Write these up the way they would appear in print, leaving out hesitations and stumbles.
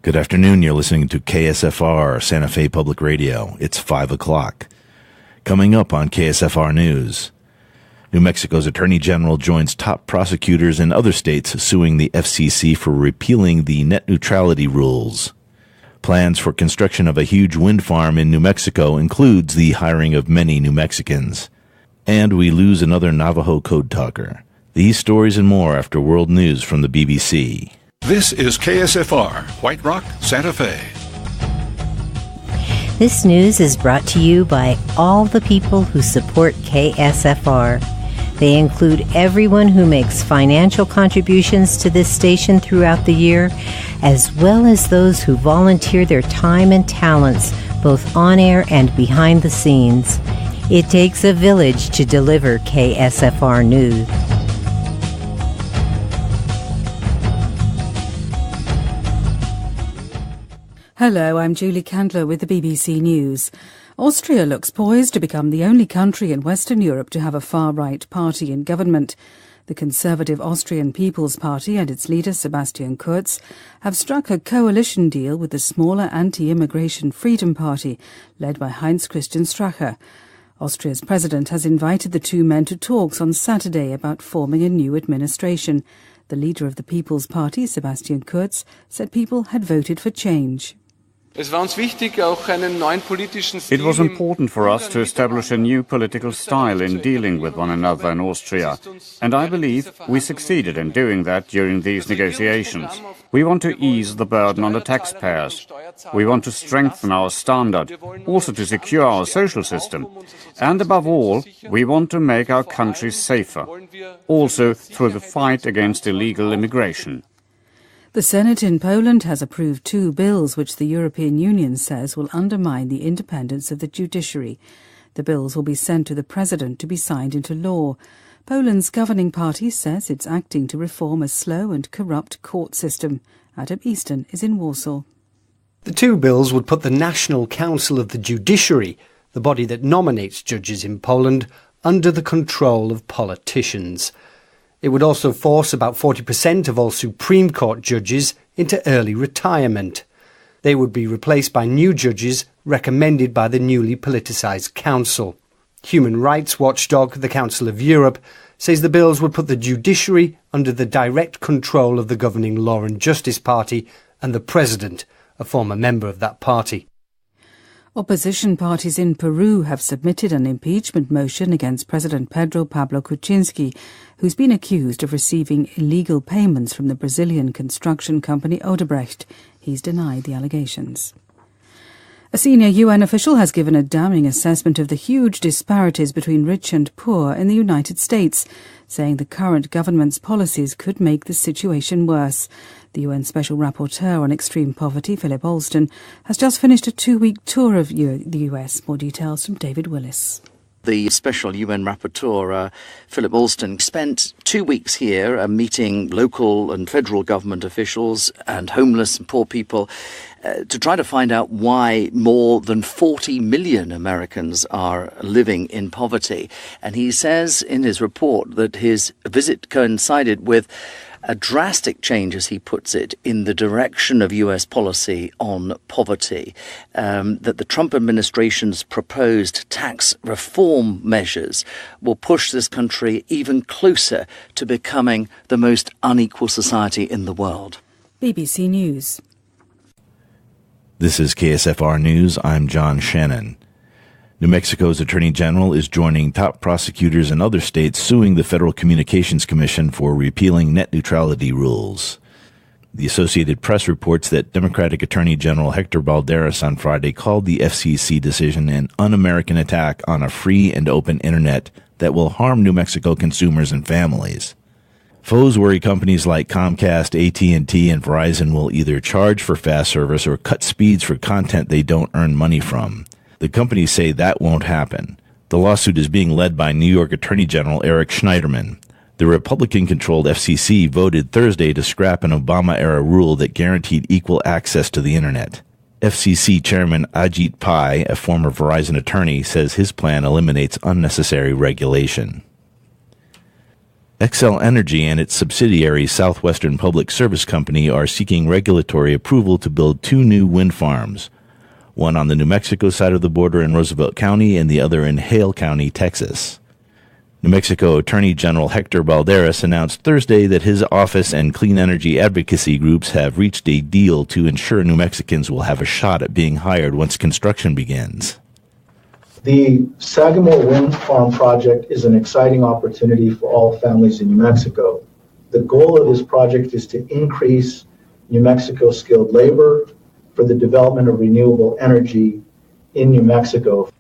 Good afternoon. You're listening to KSFR, Santa Fe Public Radio. It's 5 o'clock. Coming up on KSFR News, New Mexico's Attorney General joins top prosecutors in other states suing the FCC for repealing the net neutrality rules. Plans for construction of a huge wind farm in New Mexico includes the hiring of many New Mexicans. And we lose another Navajo code talker. These stories and more after world news from the BBC. This is KSFR, White Rock, Santa Fe. This news is brought to you by all the people who support KSFR. They include everyone who makes financial contributions to this station throughout the year, as well as those who volunteer their time and talents, both on air and behind the scenes. It takes a village to deliver KSFR News. Hello, I'm Julie Candler with the BBC News. Austria looks poised to become the only country in Western Europe to have a far-right party in government. The Conservative Austrian People's Party and its leader Sebastian Kurz have struck a coalition deal with the smaller anti-immigration Freedom Party, led by Heinz-Christian Strache. Austria's president has invited the two men to talks on Saturday about forming a new administration. The leader of the People's Party, Sebastian Kurz, said people had voted for change. It was important for us to establish a new political style in dealing with one another in Austria, and I believe we succeeded in doing that during these negotiations. We want to ease the burden on the taxpayers. We want to strengthen our standard, also to secure our social system. And above all, we want to make our country safer, also through the fight against illegal immigration. The Senate in Poland has approved two bills which the European Union says will undermine the independence of the judiciary. The bills will be sent to the President to be signed into law. Poland's governing party says it's acting to reform a slow and corrupt court system. Adam Easton is in Warsaw. The two bills would put the National Council of the Judiciary, the body that nominates judges in Poland, under the control of politicians. It would also force about 40% of all Supreme Court judges into early retirement. They would be replaced by new judges recommended by the newly politicised council. Human rights watchdog, the Council of Europe, says the bills would put the judiciary under the direct control of the governing Law and Justice Party and the President, a former member of that party. Opposition parties in Peru have submitted an impeachment motion against President Pedro Pablo Kuczynski, who's been accused of receiving illegal payments from the Brazilian construction company Odebrecht. He's denied the allegations. A senior UN official has given a damning assessment of the huge disparities between rich and poor in the United States, saying the current government's policies could make the situation worse. The UN Special Rapporteur on Extreme Poverty, Philip Alston, has just finished a 2-week tour of the US. More details from David Willis. The Special UN Rapporteur, Philip Alston, spent 2 weeks here meeting local and federal government officials and homeless and poor people to try to find out why more than 40 million Americans are living in poverty. And he says in his report that his visit coincided with a drastic change, as he puts it, in the direction of US policy on poverty, that the Trump administration's proposed tax reform measures will push this country even closer to becoming the most unequal society in the world. BBC News. This is KSFR News. I'm John Shannon. New Mexico's Attorney General is joining top prosecutors in other states suing the Federal Communications Commission for repealing net neutrality rules. The Associated Press reports that Democratic Attorney General Hector Balderas on Friday called the FCC decision an un-American attack on a free and open internet that will harm New Mexico consumers and families. Foes worry companies like Comcast, AT&T, and Verizon will either charge for fast service or cut speeds for content they don't earn money from. The companies say that won't happen. The lawsuit is being led by New York Attorney General Eric Schneiderman. The Republican-controlled FCC voted Thursday to scrap an Obama-era rule that guaranteed equal access to the Internet. FCC Chairman Ajit Pai, a former Verizon attorney, says his plan eliminates unnecessary regulation. Xcel Energy and its subsidiary Southwestern Public Service Company are seeking regulatory approval to build 2 new wind farms, one on the New Mexico side of the border in Roosevelt County and the other in Hale County, Texas. New Mexico Attorney General Hector Balderas announced Thursday that his office and clean energy advocacy groups have reached a deal to ensure New Mexicans will have a shot at being hired once construction begins. The Sagamore Wind Farm project is an exciting opportunity for all families in New Mexico. The goal of this project is to increase New Mexico's skilled labor for the development of renewable energy in New Mexico.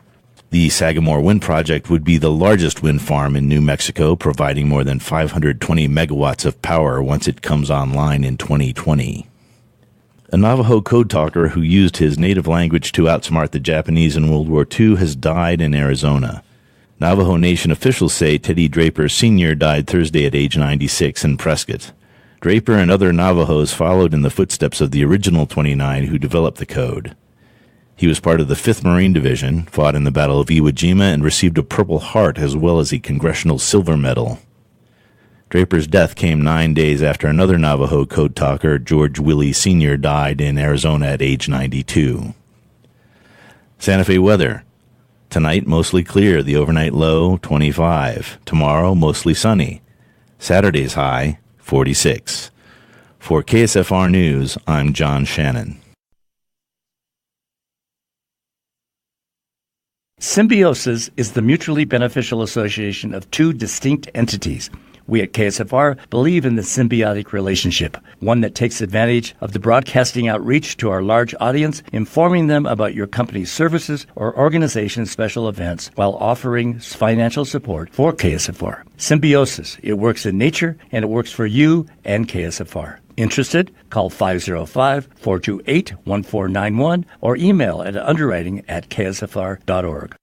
The Sagamore Wind Project would be the largest wind farm in New Mexico, providing more than 520 megawatts of power once it comes online in 2020. A Navajo code talker who used his native language to outsmart the Japanese in World War II has died in Arizona. Navajo Nation officials say Teddy Draper Sr. died Thursday at age 96 in Prescott. Draper and other Navajos followed in the footsteps of the original 29 who developed the code. He was part of the 5th Marine Division, fought in the Battle of Iwo Jima, and received a Purple Heart as well as a Congressional Silver Medal. Draper's death came 9 days after another Navajo code talker, George Willie Sr., died in Arizona at age 92. Santa Fe weather. Tonight, mostly clear, the overnight low, 25. Tomorrow, mostly sunny. Saturday's high, 46. For KSFR News, I'm John Shannon. Symbiosis is the mutually beneficial association of 2 distinct entities. We at KSFR believe in the symbiotic relationship, one that takes advantage of the broadcasting outreach to our large audience, informing them about your company's services or organization's special events while offering financial support for KSFR. Symbiosis, it works in nature and it works for you and KSFR. Interested? Call 505-428-1491 or email at underwriting@ksfr.org.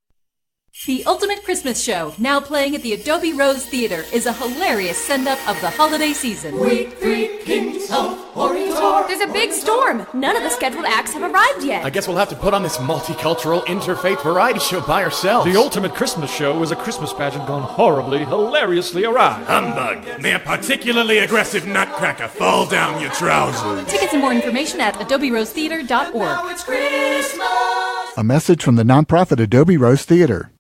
The Ultimate Christmas Show, now playing at the Adobe Rose Theater, is a hilarious send-up of the holiday season. We 3 kings of Orient. There's a big storm. None of the scheduled acts have arrived yet. I guess we'll have to put on this multicultural interfaith variety show by ourselves. The Ultimate Christmas Show is a Christmas pageant gone horribly, hilariously awry. Humbug. May a particularly aggressive nutcracker fall down your trousers. Tickets and more information at adoberosetheater.org. Now it's Christmas. A message from the nonprofit Adobe Rose Theater.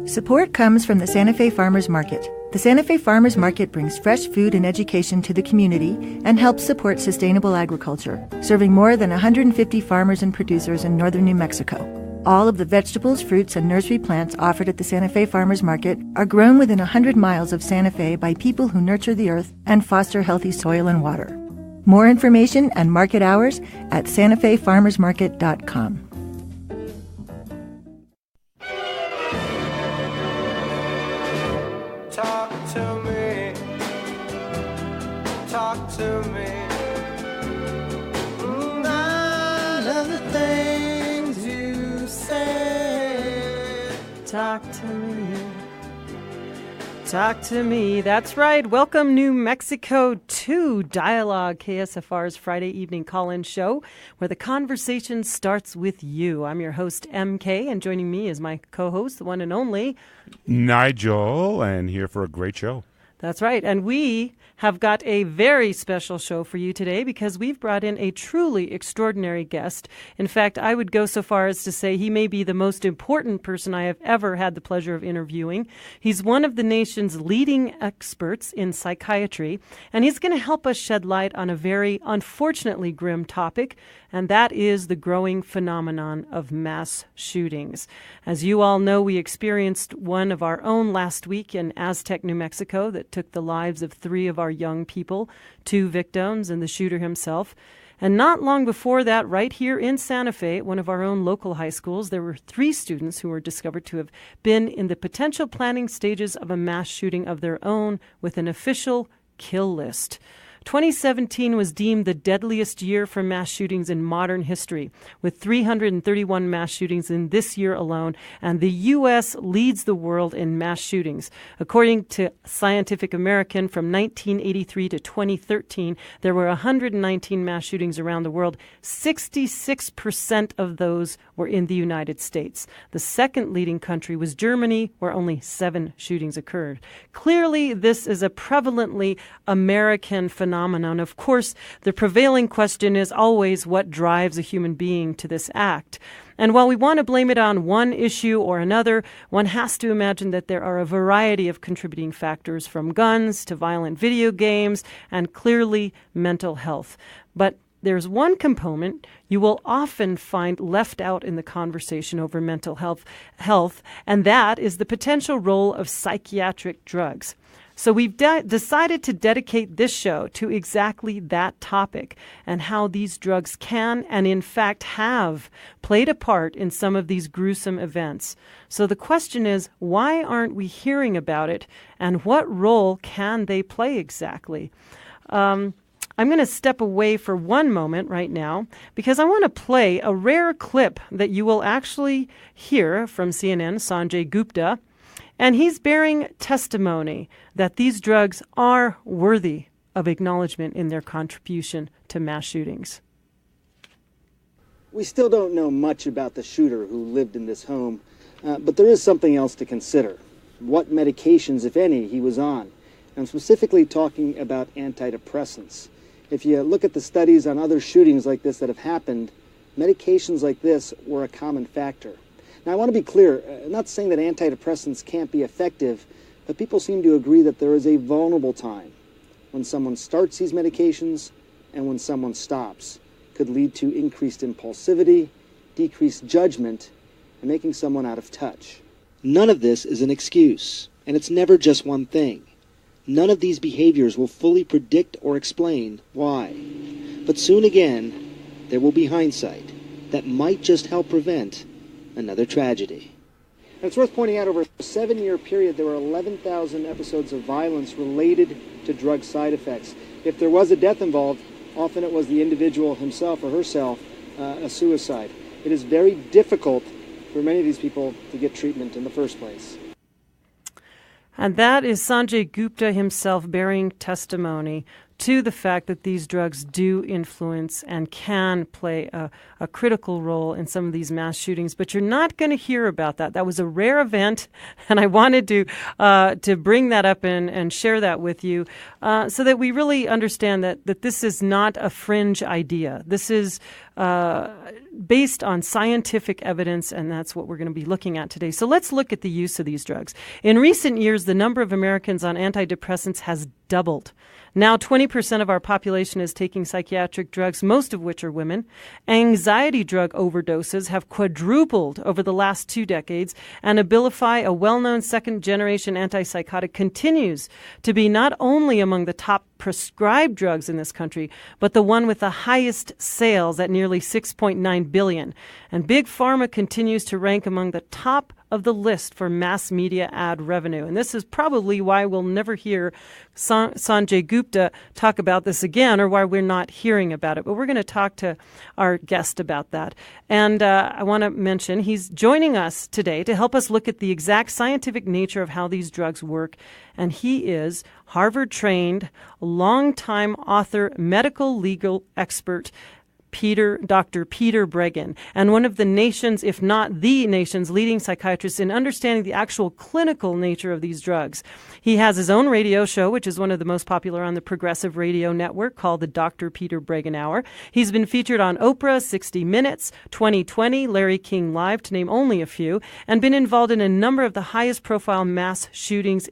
Support comes from the Santa Fe Farmers Market. The Santa Fe Farmers Market brings fresh food and education to the community and helps support sustainable agriculture, serving more than 150 farmers and producers in northern New Mexico. All of the vegetables, fruits, and nursery plants offered at the Santa Fe Farmers Market are grown within 100 miles of Santa Fe by people who nurture the earth and foster healthy soil and water. More information and market hours at santafefarmersmarket.com. Talk to me. I love the things you say. Talk to me. Talk to me. That's right. Welcome, New Mexico, to Dialogue, KSFR's Friday evening call-in show, where the conversation starts with you. I'm your host, MK, and joining me is my co-host, the one and only Nigel, and here for a great show. That's right. And we have got a very special show for you today because we've brought in a truly extraordinary guest. In fact, I would go so far as to say he may be the most important person I have ever had the pleasure of interviewing. He's one of the nation's leading experts in psychiatry, and he's going to help us shed light on a very unfortunately grim topic, and that is the growing phenomenon of mass shootings. As you all know, we experienced one of our own last week in Aztec, New Mexico, that took the lives of 3 of our young people, 2 victims and the shooter himself. And not long before that, right here in Santa Fe, at one of our own local high schools, there were 3 students who were discovered to have been in the potential planning stages of a mass shooting of their own with an official kill list. 2017 was deemed the deadliest year for mass shootings in modern history, with 331 mass shootings in this year alone, and the U.S. leads the world in mass shootings. According to Scientific American, from 1983 to 2013, there were 119 mass shootings around the world. 66% of those were in the United States. The second leading country was Germany, where only 7 shootings occurred. Clearly, this is a prevalently American phenomenon. Of course, the prevailing question is always what drives a human being to this act. And while we want to blame it on one issue or another, one has to imagine that there are a variety of contributing factors, from guns to violent video games and clearly mental health. But there's one component you will often find left out in the conversation over mental health, and that is the potential role of psychiatric drugs. So we've decided to dedicate this show to exactly that topic and how these drugs can and in fact have played a part in some of these gruesome events. So the question is, why aren't we hearing about it, and what role can they play exactly? I'm going to step away for one moment right now because I want to play a rare clip that you will actually hear from CNN, Sanjay Gupta. And he's bearing testimony that these drugs are worthy of acknowledgement in their contribution to mass shootings. We still don't know much about the shooter who lived in this home, but there is something else to consider. What medications, if any, he was on. I'm specifically talking about antidepressants. If you look at the studies on other shootings like this that have happened, medications like this were a common factor. Now, I want to be clear, I'm not saying that antidepressants can't be effective, but people seem to agree that there is a vulnerable time when someone starts these medications and when someone stops. Could lead to increased impulsivity, decreased judgment, and making someone out of touch. None of this is an excuse, and it's never just one thing. None of these behaviors will fully predict or explain why. But soon again, there will be hindsight that might just help prevent another tragedy. And it's worth pointing out, over a 7-year period, there were 11,000 episodes of violence related to drug side effects. If there was a death involved, often it was the individual himself or herself, a suicide. It is very difficult for many of these people to get treatment in the first place. And that is Sanjay Gupta himself bearing testimony to the fact that these drugs do influence and can play a critical role in some of these mass shootings. But you're not going to hear about that. That was a rare event, and I wanted to bring that up and share that with you so that we really understand that this is not a fringe idea. This is based on scientific evidence, and that's what we're going to be looking at today. So let's look at the use of these drugs. In recent years, the number of Americans on antidepressants has doubled. Now 20% of our population is taking psychiatric drugs, most of which are women. Anxiety drug overdoses have quadrupled over the last 2 decades, and Abilify, a well-known second-generation antipsychotic, continues to be not only among the top prescribed drugs in this country, but the one with the highest sales at nearly $6.9 billion. And Big Pharma continues to rank among the top of the list for mass media ad revenue. And this is probably why we'll never hear Sanjay Gupta talk about this again, or why we're not hearing about it. But we're going to talk to our guest about that. And I want to mention he's joining us today to help us look at the exact scientific nature of how these drugs work. And he is Harvard-trained, longtime author, medical legal expert, Dr. Peter Breggin, and one of the nation's, if not the nation's, leading psychiatrists in understanding the actual clinical nature of these drugs. He has his own radio show, which is one of the most popular on the Progressive Radio Network, called the Dr. Peter Breggin Hour. He's been featured on Oprah, 60 Minutes, 2020, Larry King Live, to name only a few, and been involved in a number of the highest profile mass shootings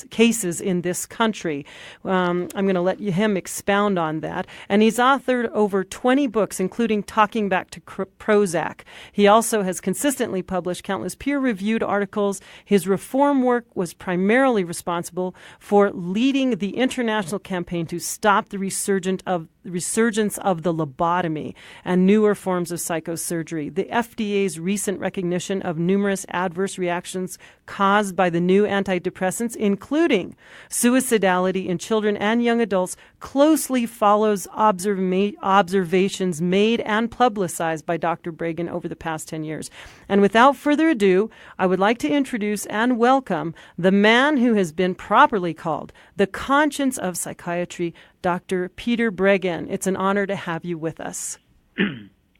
cases in this country. I'm going to let him expound on that. And he's authored over 20 books, including Talking Back to Prozac. He also has consistently published countless peer-reviewed articles. His reform work was primarily responsible for leading the international campaign to stop the resurgence of resurgence of the lobotomy and newer forms of psychosurgery, the FDA's recent recognition of numerous adverse reactions caused by the new antidepressants, including suicidality in children and young adults, closely follows observations made and publicized by Dr. Breggin over the past 10 years. And without further ado, I would like to introduce and welcome the man who has been properly called the Conscience of Psychiatry, Dr. Peter Breggin. It's an honor to have you with us.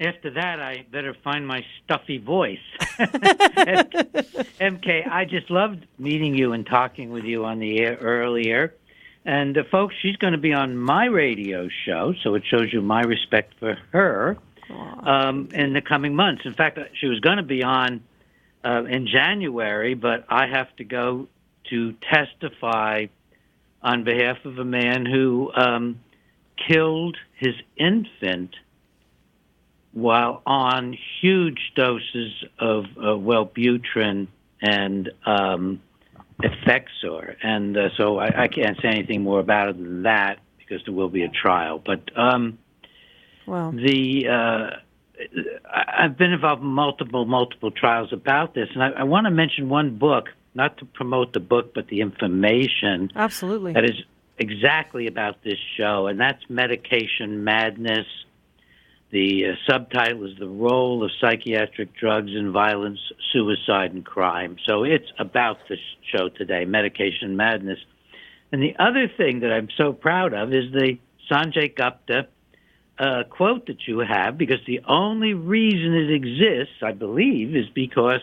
After that, I better find my stuffy voice. MK, I just loved meeting you and talking with you on the air earlier. And folks, she's going to be on my radio show, so it shows you my respect for her in the coming months. In fact, she was going to be on in January, but I have to go to testify on behalf of a man who killed his infant while on huge doses of Wellbutrin and Effexor. And so I can't say anything more about it than that because there will be a trial. But wow. I've been involved in multiple trials about this. And I want to mention one book, not to promote the book, but the information. Absolutely. That is exactly about this show, and that's Medication Madness. The subtitle is The Role of Psychiatric Drugs in Violence, Suicide, and Crime. So it's about this show today, Medication Madness. And the other thing that I'm so proud of is the Sanjay Gupta quote that you have, because the only reason it exists, I believe, is because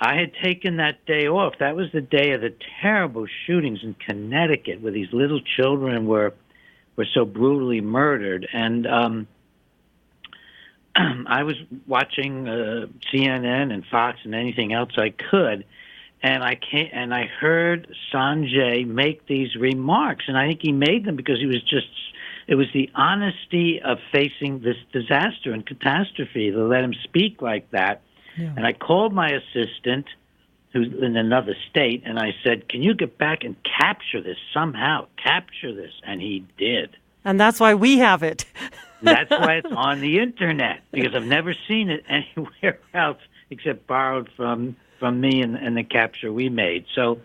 I had taken that day off. That was the day of the terrible shootings in Connecticut where these little children were so brutally murdered. And I was watching CNN and Fox and anything else I could, and I heard Sanjay make these remarks, and I think he made them because it was the honesty of facing this disaster and catastrophe that let him speak like that. Yeah. And I called my assistant, who's in another state, and I said, can you get back and capture this somehow? Capture this. And he did. And that's why we have it. That's why it's on the Internet, because I've never seen it anywhere else except borrowed from me and the capture we made. So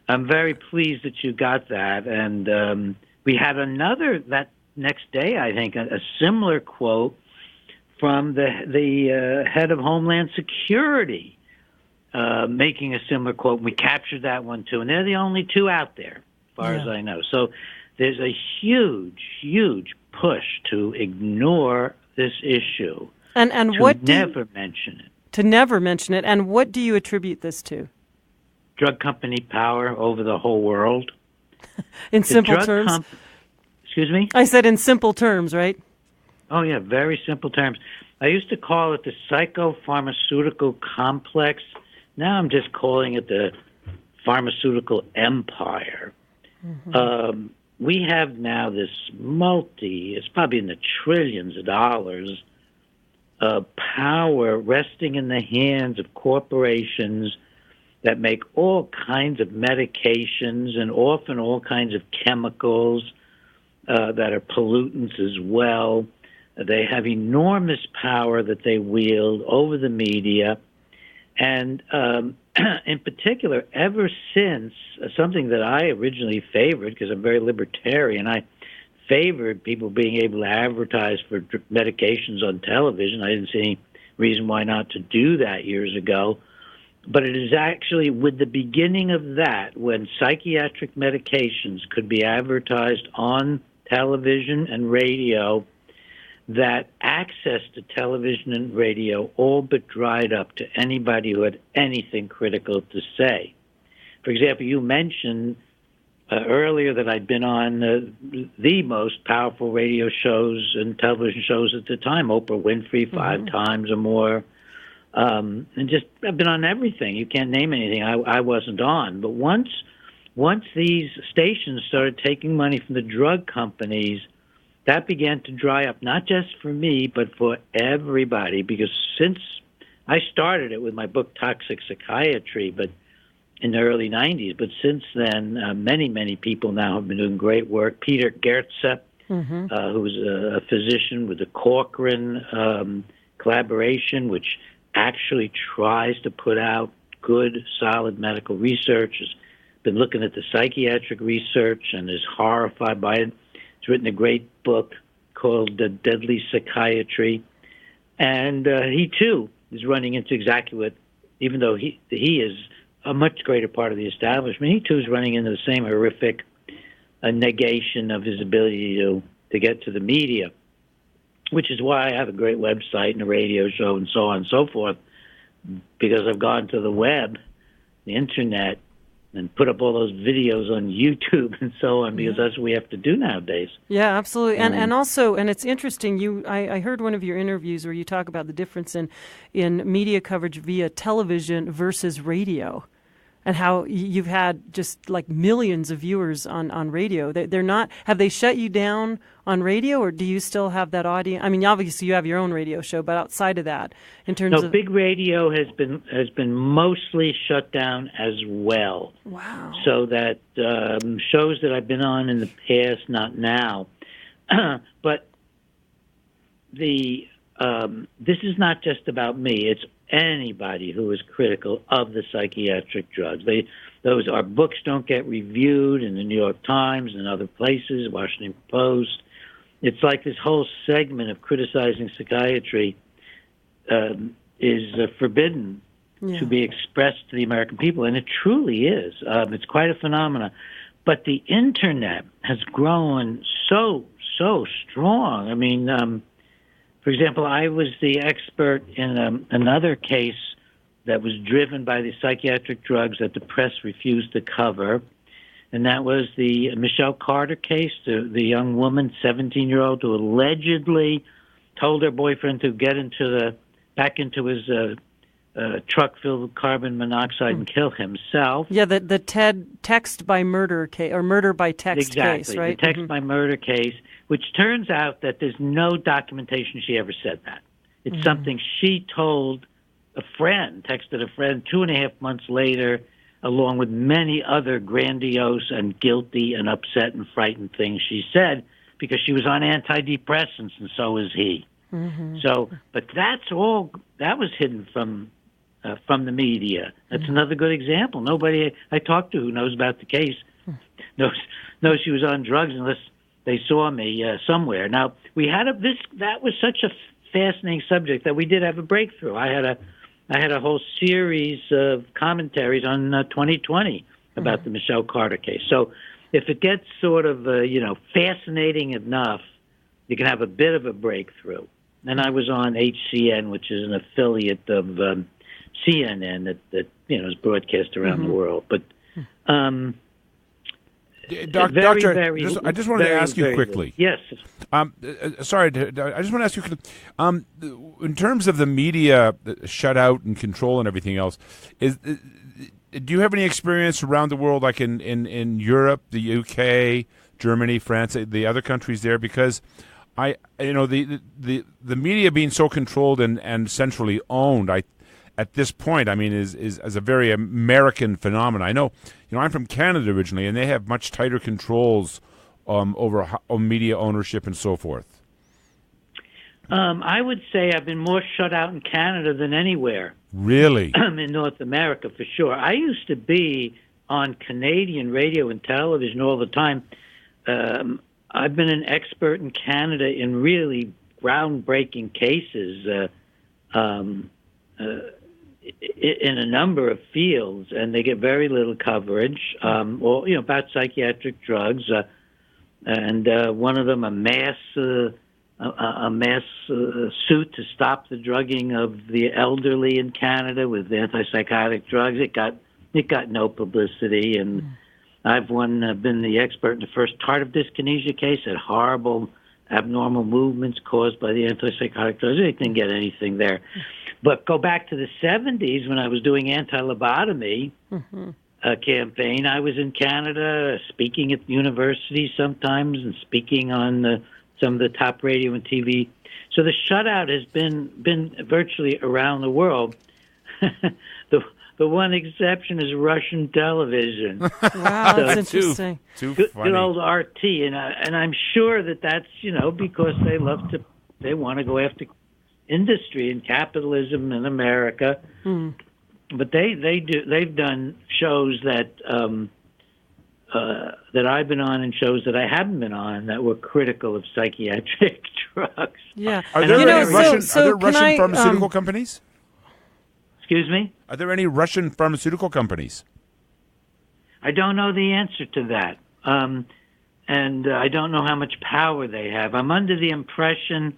I'm very pleased that you got that. And we had another, that next day, I think, a similar quote from the head of Homeland Security, making a similar quote. We captured that one, too. And they're the only two out there, as far as I know. So there's a huge push to ignore this issue. And to never mention it. To never mention it. And what do you attribute this to? Drug company power over the whole world. In simple terms? Excuse me? I said in simple terms, right? Oh, yeah, very simple terms. I used to call it the psychopharmaceutical complex. Now I'm just calling it the pharmaceutical empire. Mm-hmm. We have now this it's probably in the trillions of dollars of power resting in the hands of corporations that make all kinds of medications and often all kinds of chemicals that are pollutants as well. They have enormous power that they wield over the media. And in particular, ever since something that I originally favored, because I'm very libertarian, I favored people being able to advertise for medications on television. I didn't see any reason why not to do that years ago. But it is actually with the beginning of that, when psychiatric medications could be advertised on television and radio, that access to television and radio all but dried up to anybody who had anything critical to say. For example, you mentioned earlier that I'd been on the most powerful radio shows and television shows at the time, Oprah Winfrey 5 times or more. And just I've been on everything. You can't name anything I wasn't on. But once these stations started taking money from the drug companies, that began to dry up, not just for me, but for everybody. Because since I started it with my book Toxic Psychiatry, but in the early 90s, but since then, many people now have been doing great work. Peter Gertze who was a physician with the Cochrane collaboration, which actually tries to put out good, solid medical research, has been looking at the psychiatric research and is horrified by it. He's written a great book called Deadly Psychiatry. And he, too, is running into exactly what, even though he is a much greater part of the establishment, he, too, is running into the same horrific negation of his ability to get to the media, which is why I have a great website and a radio show and so on and so forth, because I've gone to the web, the internet, and put up all those videos on YouTube and so on, because that's what we have to do nowadays. Yeah, absolutely. And also, and it's interesting, I heard one of your interviews where you talk about the difference in media coverage via television versus radio, and how you've had just like millions of viewers on radio. They're not, have they shut you down on radio, or do you still have that audience? I mean, obviously you have your own radio show, but outside of that, in terms of... big radio has been mostly shut down as well. Wow. So that shows that I've been on in the past, not now. But this is not just about me. It's anybody who is critical of the psychiatric drugs. Our books don't get reviewed in the New York Times and other places, Washington Post. It's like this whole segment of criticizing psychiatry is forbidden to be expressed to the American people, and it truly is. It's quite a phenomenon. But the Internet has grown so strong. I mean, for example, I was the expert in another case that was driven by the psychiatric drugs that the press refused to cover, and that was the Michelle Carter case, the young woman, 17-year-old, who allegedly told her boyfriend to get back into his truck filled with carbon monoxide and kill himself. Yeah, the text by murder case, or murder by text case, right? Exactly, the text by murder case, which turns out that there's no documentation she ever said that. It's something she told a friend, texted a friend 2.5 months later, along with many other grandiose and guilty and upset and frightened things she said, because she was on antidepressants and so was he. So, but that was hidden from the media. That's another good example. Nobody I talked to who knows about the case knows she was on drugs unless they saw me somewhere. Now, we had that was such a fascinating subject that we did have a breakthrough. I had a whole series of commentaries on 2020 about the Michelle Carter case. So if it gets sort of fascinating enough, you can have a bit of a breakthrough. And I was on HCN, which is an affiliate of CNN that is broadcast around the world. But Doctor, I just wanted to ask you quickly. Yes. Sorry, I just want to ask you quickly. In terms of the media shutout and control and everything else, do you have any experience around the world, like in Europe, the UK, Germany, France, the other countries there? Because the media being so controlled and centrally owned, at this point, I mean, is a very American phenomenon. I know, I'm from Canada originally, and they have much tighter controls over media ownership and so forth. I would say I've been more shut out in Canada than anywhere. Really? In North America, for sure. I used to be on Canadian radio and television all the time. I've been an expert in Canada in really groundbreaking cases in a number of fields, and they get very little coverage. About psychiatric drugs, and one of them a mass suit to stop the drugging of the elderly in Canada with antipsychotic drugs. It got no publicity, and I've been the expert in the first tardive dyskinesia case, had horrible abnormal movements caused by the antipsychotic drugs. They didn't get anything there. But go back to the 70s when I was doing anti-lobotomy campaign. I was in Canada speaking at universities sometimes and speaking on some of the top radio and TV. So the shutout has been virtually around the world. The one exception is Russian television. Wow, that's interesting. Too good, funny. good old RT, and I'm sure that's because they want to go after industry and capitalism in America. But they've done shows that I've been on and shows that I haven't been on that were critical of psychiatric drugs. Yeah. Are there any Russian pharmaceutical companies? Excuse me? Are there any Russian pharmaceutical companies? I don't know the answer to that. And I don't know how much power they have. I'm under the impression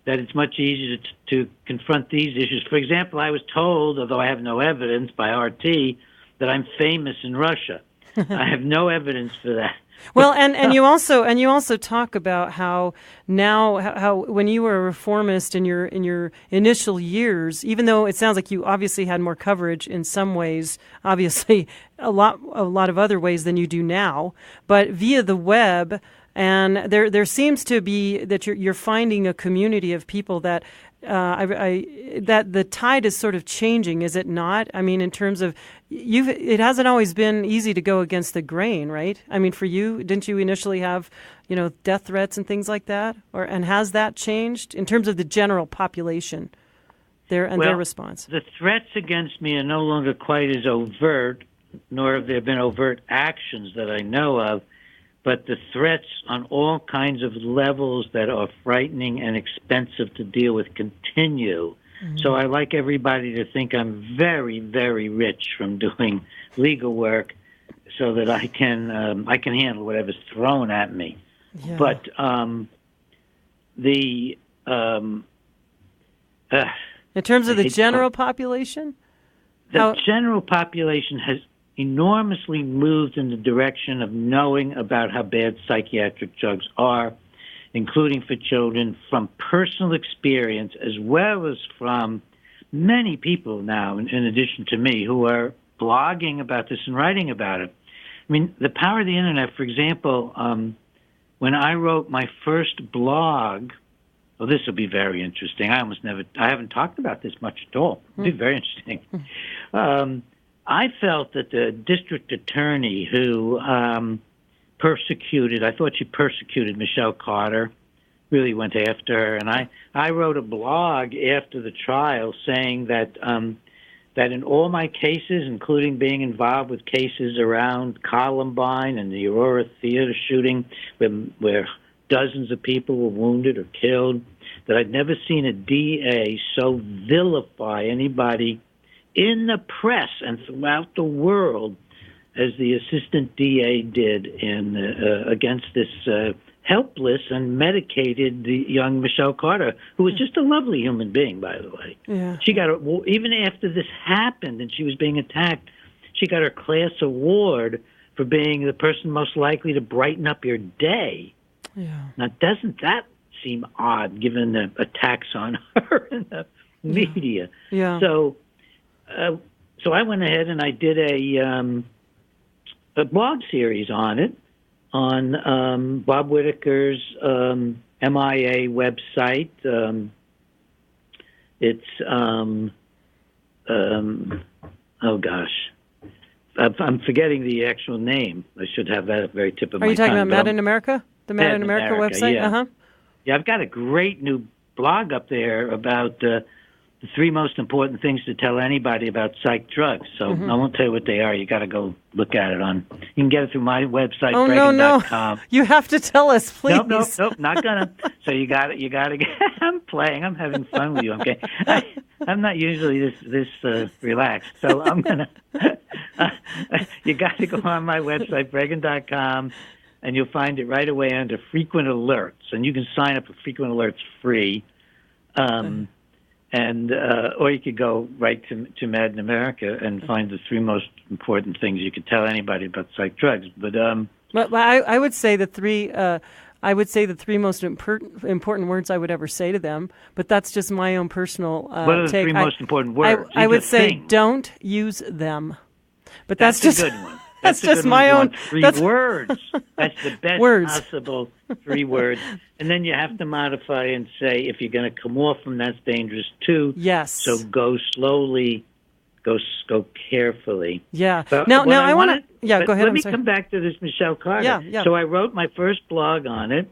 that it's much easier to confront these issues. For example, I was told, although I have no evidence by RT, that I'm famous in Russia. I have no evidence for that. Well, and you also talk about how when you were a reformist in your initial years, even though it sounds like you obviously had more coverage in some ways, obviously a lot of other ways than you do now, but via the web, and there seems to be that you're finding a community of people that that the tide is sort of changing, is it not? I mean, in terms of it hasn't always been easy to go against the grain, right? I mean, for you, didn't you initially have, death threats and things like that? And has that changed in terms of the general population, their response? The threats against me are no longer quite as overt, nor have there been overt actions that I know of. But the threats on all kinds of levels that are frightening and expensive to deal with continue. Mm-hmm. So I like everybody to think I'm very, very rich from doing legal work, so that I can handle whatever's thrown at me. Yeah. But in terms of the general population, the general population has enormously moved in the direction of knowing about how bad psychiatric drugs are, including for children, from personal experience, as well as from many people now, in addition to me, who are blogging about this and writing about it. I mean, the power of the internet, for example, when I wrote my first blog, this will be very interesting. I haven't talked about this much at all. It'll be very interesting. I felt that the district attorney who I thought she persecuted Michelle Carter, really went after her. And I wrote a blog after the trial saying that in all my cases, including being involved with cases around Columbine and the Aurora Theater shooting, where dozens of people were wounded or killed, that I'd never seen a DA so vilify anybody in the press and throughout the world as the assistant DA did against this helpless and medicated young Michelle Carter, who was just a lovely human being, by the way. Yeah. She got even after this happened and she was being attacked, she got her class award for being the person most likely to brighten up your day. Yeah. Now, doesn't that seem odd, given the attacks on her in the media? Yeah. So I went ahead and I did a blog series on it, on Bob Whitaker's MIA website. It's oh gosh, I'm forgetting the actual name. I should have that at the very tip of my tongue. Are you talking about Mad in America? The Mad in America website? Yeah. Uh-huh. Yeah, I've got a great new blog up there about the 3 most important things to tell anybody about psych drugs. So I won't tell you what they are. You got to go look at it you can get it through my website, Breggin.com. No. You have to tell us, please. Nope, not gonna. So you got to get, I'm playing. I'm having fun with you. Okay. I'm not usually this relaxed. So I'm going to, you got to go on my website, Breggin.com, and you'll find it right away under frequent alerts. And you can sign up for frequent alerts free. Or you could go right to Mad in America and find the 3 most important things you could tell anybody about psych drugs. But I would say the 3. I would say the 3 most important words I would ever say to them. But that's just my own personal take. What are the 3 most important words? I would say don't use them. But that's a just good one. That's just my own. 3 words. That's the best possible 3 words. And then you have to modify and say, if you're going to come off from that's dangerous too. Yes. So go slowly go carefully. Yeah. But Now I want wanted- to. Yeah, but go ahead. Let I'm me sorry. come back to this Michelle Carter. Yeah. So I wrote my first blog on it.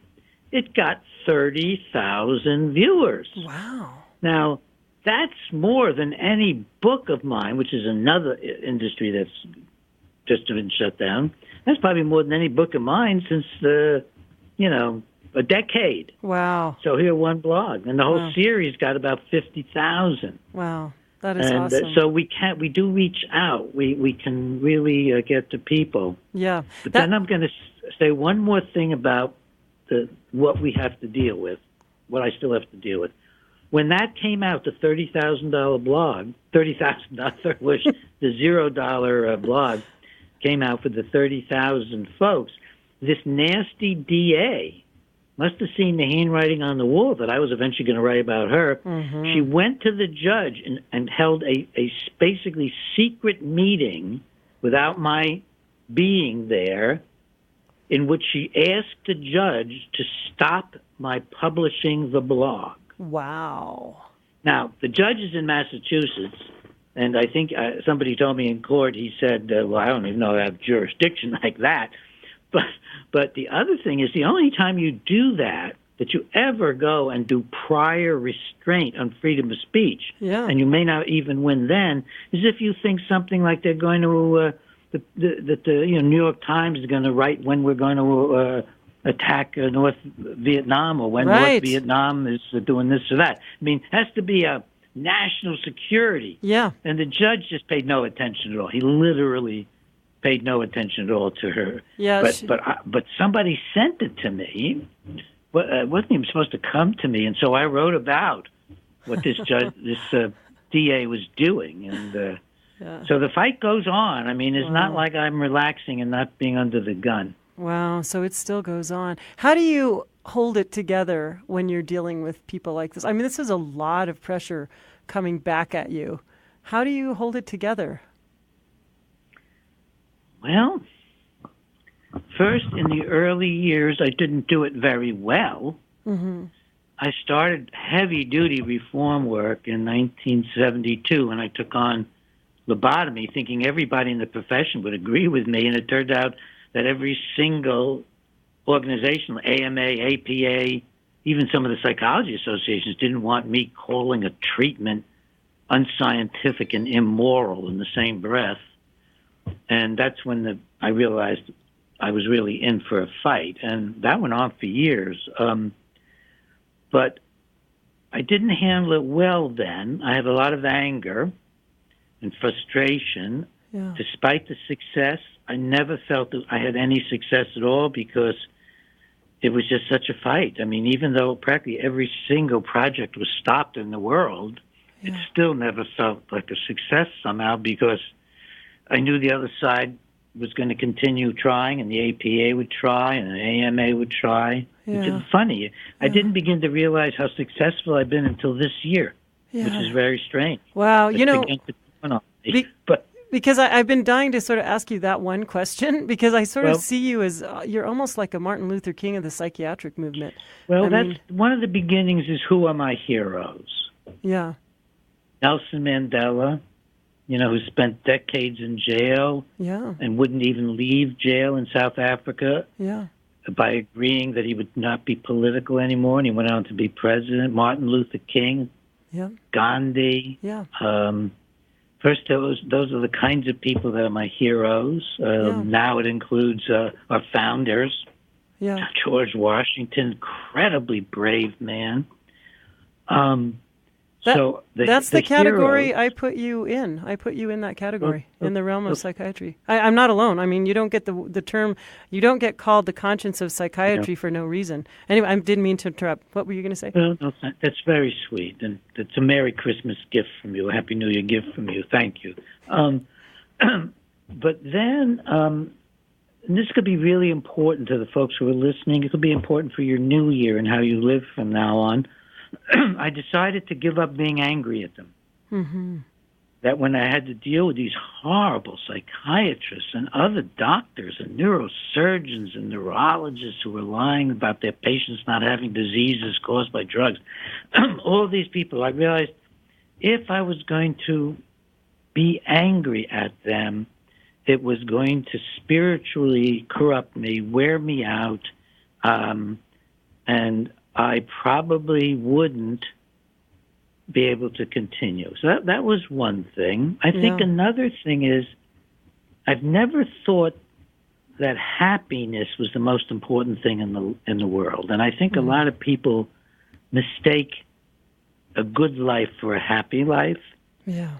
It got 30,000 viewers. Wow. Now, that's more than any book of mine, which is another industry that's just been shut down. That's probably more than any book of mine since a decade. Wow. So here, one blog, and the whole Wow. series got about 50,000. Wow. That is And awesome. so we do reach out. We can really get to people. Yeah. But then I'm going to say one more thing about what we have to deal with, what I still have to deal with. When that came out, the $30,000 blog, $30,000, the $0 blog came out for the 30,000 folks. This nasty DA must have seen the handwriting on the wall that I was eventually going to write about her. Mm-hmm. She went to the judge and held a basically secret meeting without my being there, in which she asked the judge to stop my publishing the blog. Wow. Now, the judge is in Massachusetts, and I think somebody told me in court, he said, well, I don't even know I have jurisdiction like that. But the other thing is, the only time you do that you ever go and do prior restraint on freedom of speech, and you may not even win then, is if you think something like they're going to, that the New York Times is going to write when we're going to attack North Vietnam, or when North Vietnam is doing this or that. I mean, it has to be a national security. Yeah. And the judge just paid no attention at all. He literally paid no attention at all to her. Yeah, but somebody sent it to me. It wasn't even supposed to come to me, and so I wrote about what this judge, this DA was doing, and so the fight goes on. I mean, it's not like I'm relaxing and not being under the gun. Wow, so it still goes on. How do you hold it together when you're dealing with people like this? I mean, this is a lot of pressure coming back at you. How do you hold it together? Well, first, in the early years, I didn't do it very well. Mm-hmm. I started heavy-duty reform work in 1972 when I took on lobotomy, thinking everybody in the profession would agree with me, and it turned out that every single organization, AMA, APA, even some of the psychology associations, didn't want me calling a treatment unscientific and immoral in the same breath. And that's when I realized I was really in for a fight, and that went on for years. But I didn't handle it well then. I had a lot of anger and frustration. Yeah. Despite the success, I never felt that I had any success at all because it was just such a fight. I mean, even though practically every single project was stopped in the world, it still never felt like a success somehow because I knew the other side was going to continue trying, and the APA would try, and the AMA would try. Which is funny. I didn't begin to realize how successful I've been until this year, which is very strange. Wow, because I've been dying to sort of ask you that one question, because I sort of see you as you're almost like a Martin Luther King of the psychiatric movement. Well, one of the beginnings is who are my heroes? Yeah. Nelson Mandela, who spent decades in jail and wouldn't even leave jail in South Africa by agreeing that he would not be political anymore, and he went on to be president. Martin Luther King, Gandhi. First, those are the kinds of people that are my heroes. Now it includes our founders. George Washington, incredibly brave man. That's the category heroes, I put you in. I put you in that category, in the realm of psychiatry. I'm not alone. I mean, you don't get the term, you don't get called the conscience of psychiatry for no reason. Anyway, I didn't mean to interrupt. What were you going to say? Well, no, that's very sweet, and it's a Merry Christmas gift from you, a Happy New Year gift from you. Thank you. But then, and this could be really important to the folks who are listening. It could be important for your new year and how you live from now on. I decided to give up being angry at them. Mm-hmm. That when I had to deal with these horrible psychiatrists and other doctors and neurosurgeons and neurologists who were lying about their patients not having diseases caused by drugs, all these people, I realized if I was going to be angry at them, it was going to spiritually corrupt me, wear me out, and I probably wouldn't be able to continue. So that was one thing. I think another thing is I've never thought that happiness was the most important thing in the world. And I think a lot of people mistake a good life for a happy life. Yeah.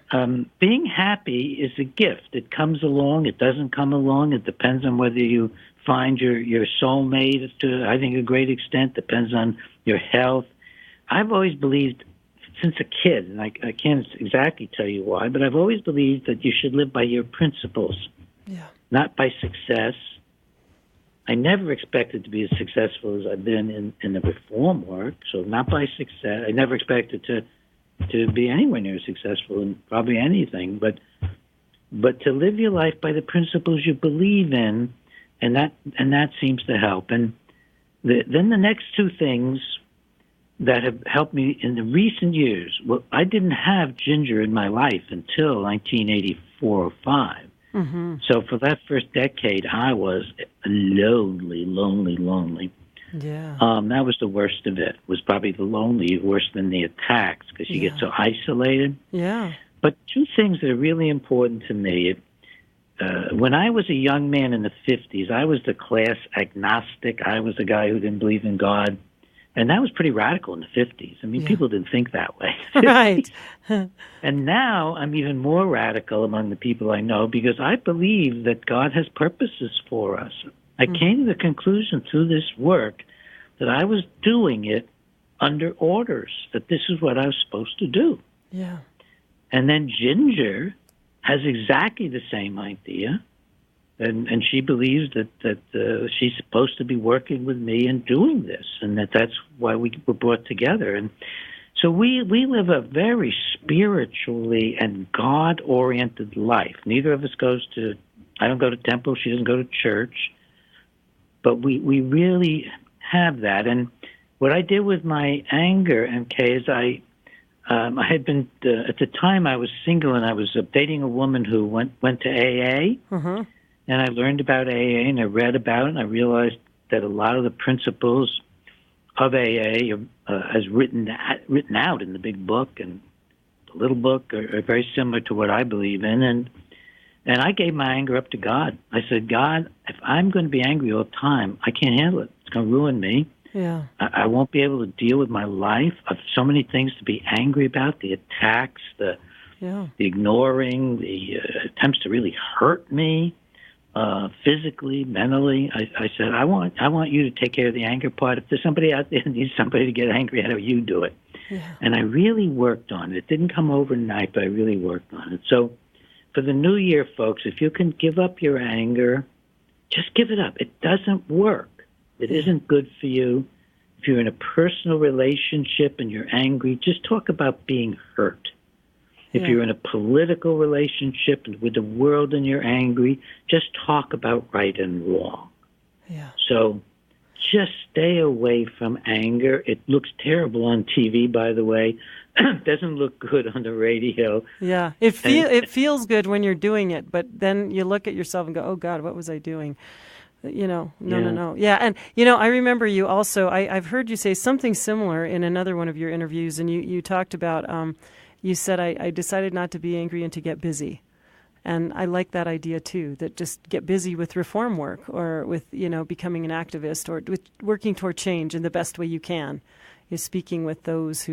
Being happy is a gift. It comes along. It doesn't come along. It depends on whether you find your soulmate to, I think, a great extent. Depends on your health. I've always believed since a kid, and I can't exactly tell you why, but I've always believed that you should live by your principles, not by success. I never expected to be as successful as I've been in the reform work, so not by success. I never expected to be anywhere near successful in probably anything, but to live your life by the principles you believe in, and that seems to help. And then the next two things that have helped me in the recent years. Well, I didn't have ginger in my life until 1984 or 5. Mm-hmm. So for that first decade, I was lonely. Yeah. That was the worst of it. Was probably the lonely, worse than the attacks, because you get so isolated. Yeah. But two things that are really important to me. When I was a young man in the 50s, I was the class agnostic. I was the guy who didn't believe in God. And that was pretty radical in the 50s. I mean, people didn't think that way. Right. And now I'm even more radical among the people I know because I believe that God has purposes for us. I came to the conclusion through this work that I was doing it under orders, that this is what I was supposed to do. Yeah. And then Ginger has exactly the same idea. And she believes that she's supposed to be working with me and doing this, and that's why we were brought together. And so we live a very spiritually and God-oriented life. Neither of us I don't go to temple, she doesn't go to church, but we really have that. And what I did with my anger, MK, is I had been, at the time I was single and I was dating a woman who went to AA. Mm-hmm. And I learned about AA, and I read about it, and I realized that a lot of the principles of AA, as written out in the big book and the little book, are very similar to what I believe in. And I gave my anger up to God. I said, God, if I'm going to be angry all the time, I can't handle it. It's going to ruin me. Yeah. I won't be able to deal with my life. I have so many things to be angry about, the attacks, the ignoring, the attempts to really hurt me. Physically, mentally, I said, I want you to take care of the anger part. If there's somebody out there who needs somebody to get angry at, you do it. Yeah. And I really worked on it. It didn't come overnight, but I really worked on it. So for the new year, folks, if you can give up your anger, just give it up. It doesn't work. It isn't good for you. If you're in a personal relationship and you're angry, just talk about being hurt. If you're in a political relationship with the world and you're angry, just talk about right and wrong. Yeah. So just stay away from anger. It looks terrible on TV, by the way. It doesn't look good on the radio. Yeah. It feels good when you're doing it, but then you look at yourself and go, oh, God, what was I doing? No. Yeah, and, I remember you also, I've heard you say something similar in another one of your interviews, and you talked about... You said, I decided not to be angry and to get busy. And I like that idea, too, that just get busy with reform work or with, becoming an activist or with working toward change in the best way you can. You're speaking with those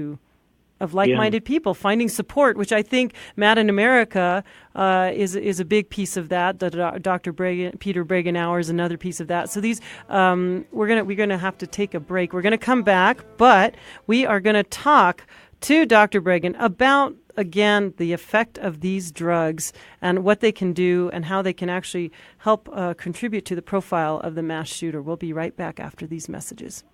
of like-minded people, finding support, which I think Mad in America is a big piece of that. Dr. Breggin, Peter Breggin Hour is another piece of that. So these, we're gonna have to take a break. We're gonna come back, but we are gonna talk to Dr. Breggin about, again, the effect of these drugs and what they can do and how they can actually help contribute to the profile of the mass shooter. We'll be right back after these messages.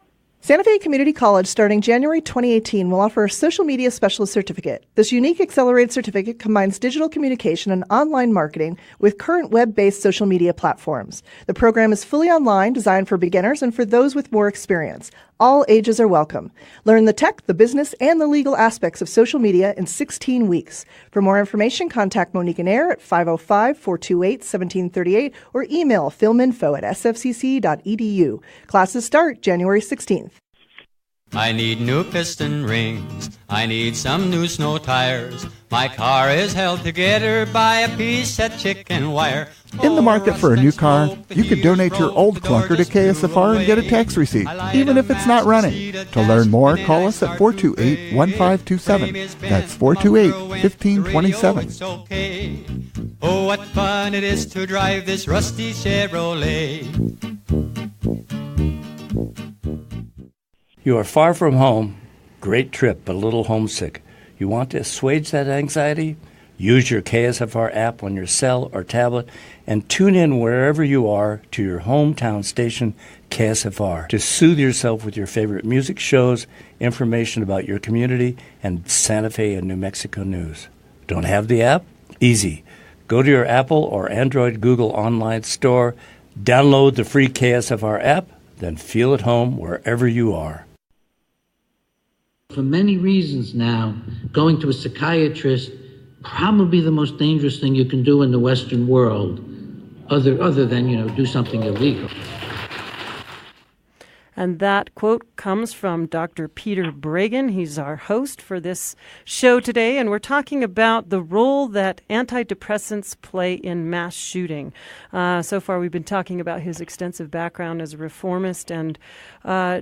Santa Fe Community College, starting January 2018, will offer a Social Media Specialist Certificate. This unique accelerated certificate combines digital communication and online marketing with current web-based social media platforms. The program is fully online, designed for beginners and for those with more experience. All ages are welcome. Learn the tech, the business, and the legal aspects of social media in 16 weeks. For more information, contact Monique and Air at 505-428-1738 or email filminfo@sfcc.edu. Classes start January 16th. I need new piston rings. I need some new snow tires. My car is held together by a piece of chicken wire. In the market for a new car, you could donate your old clunker to KSFR and get a tax receipt, even if it's not running. To learn more, call us at 428-1527. That's 428-1527. Oh, what fun it is to drive this rusty Chevrolet. You are far from home. Great trip, but a little homesick. You want to assuage that anxiety? Use your KSFR app on your cell or tablet and tune in wherever you are to your hometown station, KSFR, to soothe yourself with your favorite music shows, information about your community, and Santa Fe and New Mexico news. Don't have the app? Easy. Go to your Apple or Android Google online store, download the free KSFR app, then feel at home wherever you are. For many reasons now, going to a psychiatrist, probably the most dangerous thing you can do in the Western world, other than, do something illegal. And that quote comes from Dr. Peter Breggin. He's our host for this show today, and we're talking about the role that antidepressants play in mass shooting. So far, we've been talking about his extensive background as a reformist and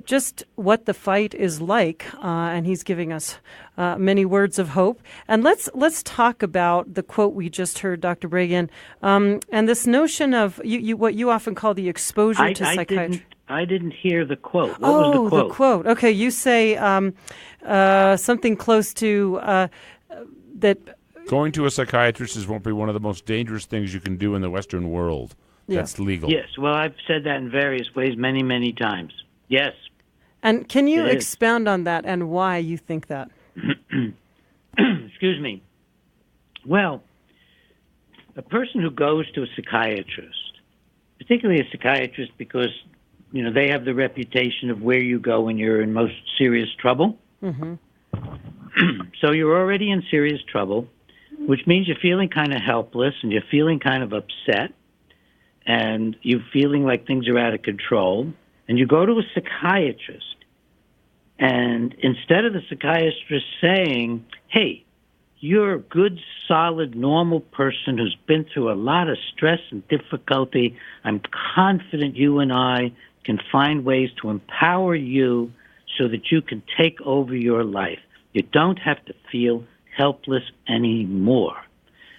just what the fight is like, and he's giving us many words of hope. And let's talk about the quote we just heard, Dr. Breggin, and this notion of what you often call the exposure to psychiatry. I didn't hear the quote. What was the quote? The quote. Okay, you say something close to that. Going to a psychiatrist won't be one of the most dangerous things you can do in the Western world. Yeah. That's legal. Yes, well, I've said that in various ways many, many times. Yes. And can you expound on that and why you think that? Excuse me. Well, a person who goes to a psychiatrist, particularly a psychiatrist because they have the reputation of where you go when you're in most serious trouble. Mm-hmm. So you're already in serious trouble, which means you're feeling kind of helpless and you're feeling kind of upset and you're feeling like things are out of control. And you go to a psychiatrist, and instead of the psychiatrist saying, hey, you're a good, solid, normal person who's been through a lot of stress and difficulty, I'm confident you and I can find ways to empower you so that you can take over your life. You don't have to feel helpless anymore.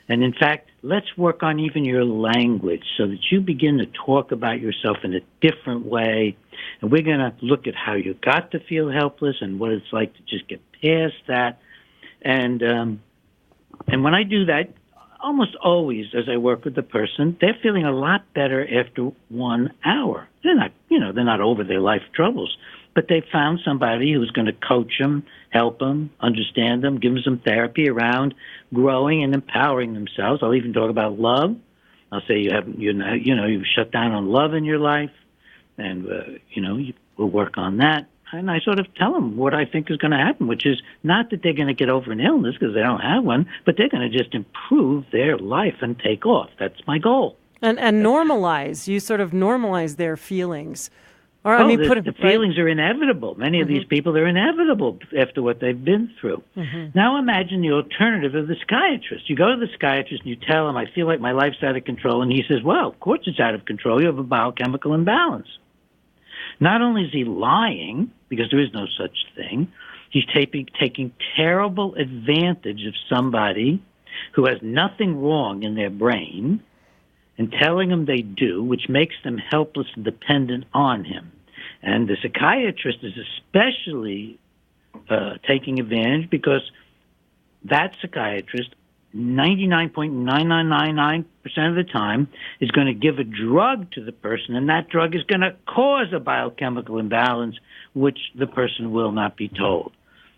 And in fact, let's work on even your language so that you begin to talk about yourself in a different way. And we're going to look at how you got to feel helpless and what it's like to just get past that. And when I do that, almost always as I work with the person, they're feeling a lot better after 1 hour. They're not over their life troubles, but they found somebody who's going to coach them, help them, understand them, give them some therapy around growing and empowering themselves. I'll even talk about love. I'll say you've shut down on love in your life, and we'll work on that. And I sort of tell them what I think is going to happen, which is not that they're going to get over an illness because they don't have one, but they're going to just improve their life and take off. That's my goal. And normalize. You sort of normalize their feelings. Or the feelings are inevitable. Many of these people are inevitable after what they've been through. Mm-hmm. Now imagine the alternative of the psychiatrist. You go to the psychiatrist and you tell him, I feel like my life's out of control. And he says, well, of course it's out of control. You have a biochemical imbalance. Not only is he lying, because there is no such thing, he's taking terrible advantage of somebody who has nothing wrong in their brain and telling them they do, which makes them helpless and dependent on him. And the psychiatrist is especially taking advantage because that psychiatrist 99.9999% of the time is going to give a drug to the person, and that drug is going to cause a biochemical imbalance, which the person will not be told.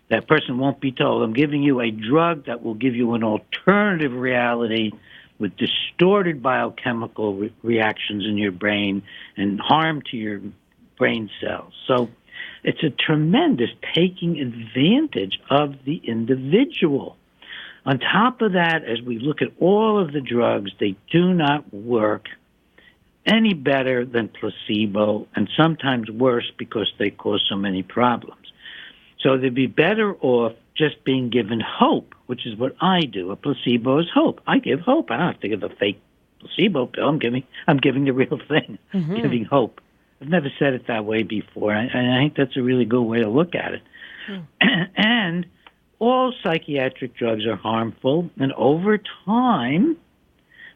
That person won't be told, I'm giving you a drug that will give you an alternative reality with distorted biochemical reactions in your brain and harm to your brain cells. So it's a tremendous taking advantage of the individual. On top of that, as we look at all of the drugs, they do not work any better than placebo, and sometimes worse because they cause so many problems. So they'd be better off just being given hope, which is what I do. A placebo is hope. I give hope. I don't have to give a fake placebo pill. I'm giving the real thing, giving hope. I've never said it that way before, and I think that's a really good way to look at it. And all psychiatric drugs are harmful, and over time,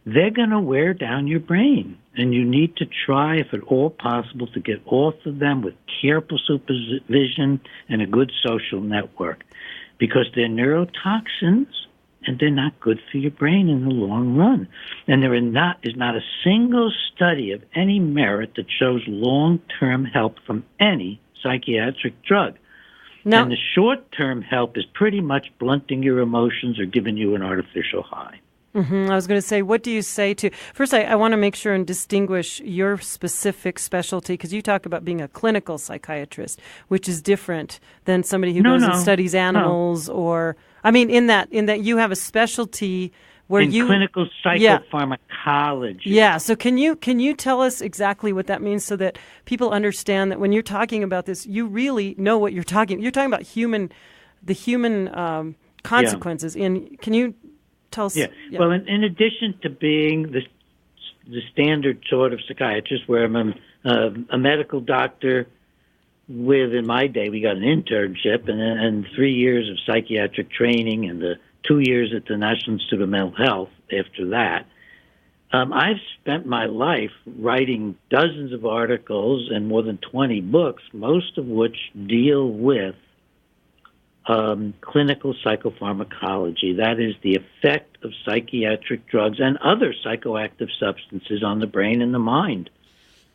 they're going to wear down your brain. And you need to try, if at all possible, to get off of them with careful supervision and a good social network, because they're neurotoxins and they're not good for your brain in the long run. And there is not a single study of any merit that shows long-term help from any psychiatric drug. No. And the short-term help is pretty much blunting your emotions or giving you an artificial high. I was going to say, what do you say to... First, I want to make sure and distinguish your specific specialty, because you talk about being a clinical psychiatrist, which is different than somebody who goes and studies animals or... I mean, in that you have a specialty where in clinical psychopharmacology. Yeah. So can you tell us exactly what that means so that people understand that when you're talking about this, you really know what you're talking. You're talking about the human consequences. Can you tell us? Yeah. Well, in addition to being the standard sort of psychiatrist, where I'm a medical doctor with, in my day, we got an internship and 3 years of psychiatric training and the 2 years at the National Institute of Mental Health after that. I've spent my life writing dozens of articles and more than 20 books, most of which deal with clinical psychopharmacology. That is the effect of psychiatric drugs and other psychoactive substances on the brain and the mind.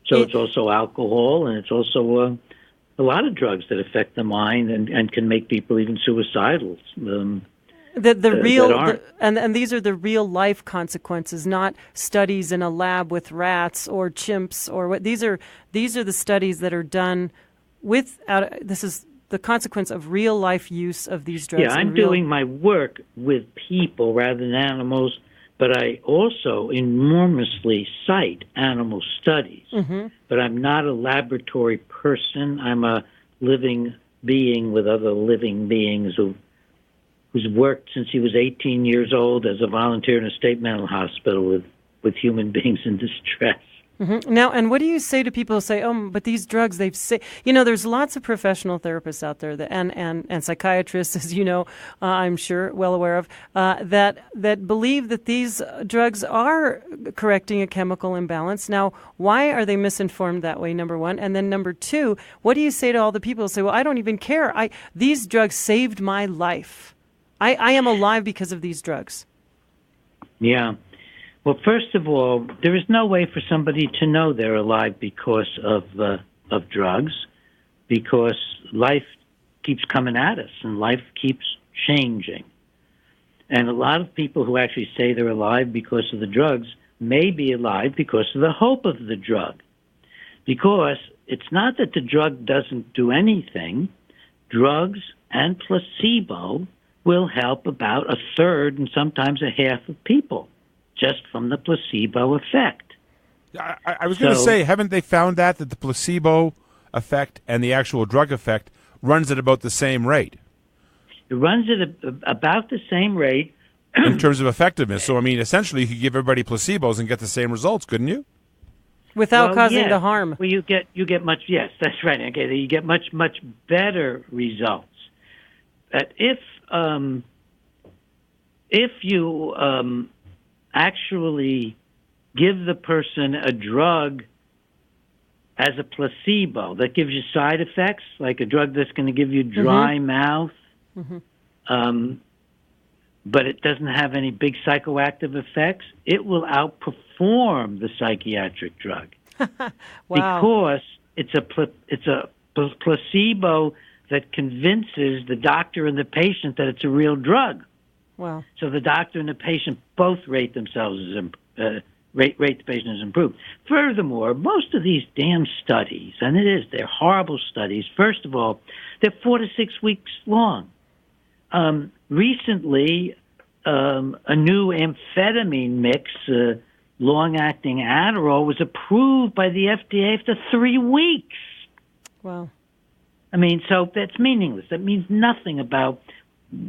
So it's also alcohol, and it's also a lot of drugs that affect the mind and can make people even suicidal. And these are the real life consequences, not studies in a lab with rats or chimps or what. These are the studies that are done this is the consequence of real life use of these drugs. Yeah, I'm doing my work with people rather than animals, but I also enormously cite animal studies. But I'm not a laboratory person. I'm a living being with other living beings who's worked since he was 18 years old as a volunteer in a state mental hospital with human beings in distress. Now, and what do you say to people who say, but these drugs, there's lots of professional therapists out there and psychiatrists, as you know, I'm sure, well aware of, that believe that these drugs are correcting a chemical imbalance. Now, why are they misinformed that way, number one? And then number two, what do you say to all the people who say, well, I don't even care. These drugs saved my life. I am alive because of these drugs. Yeah. Well, first of all, there is no way for somebody to know they're alive because of drugs, because life keeps coming at us and life keeps changing. And a lot of people who actually say they're alive because of the drugs may be alive because of the hope of the drug. Because it's not that the drug doesn't do anything. Drugs and placebo will help about a third and sometimes a half of people, just from the placebo effect. I was going to say, haven't they found that the placebo effect and the actual drug effect runs at about the same rate? It runs at about the same rate. In terms of effectiveness. So, I mean, essentially, you could give everybody placebos and get the same results, couldn't you? Without causing the harm. Well, you get much, yes, that's right. Okay, you get much better results. But if you actually give the person a drug as a placebo that gives you side effects, like a drug that's going to give you dry mouth, but it doesn't have any big psychoactive effects, it will outperform the psychiatric drug. Wow. Because it's a placebo that convinces the doctor and the patient that it's a real drug. Wow. So the doctor and the patient both rate themselves as rate the patient as improved. Furthermore, most of these damn studies, and they're horrible studies. First of all, they're 4 to 6 weeks long. Recently, a new amphetamine mix, long-acting Adderall, was approved by the FDA after 3 weeks. Wow. I mean, so that's meaningless. That means nothing about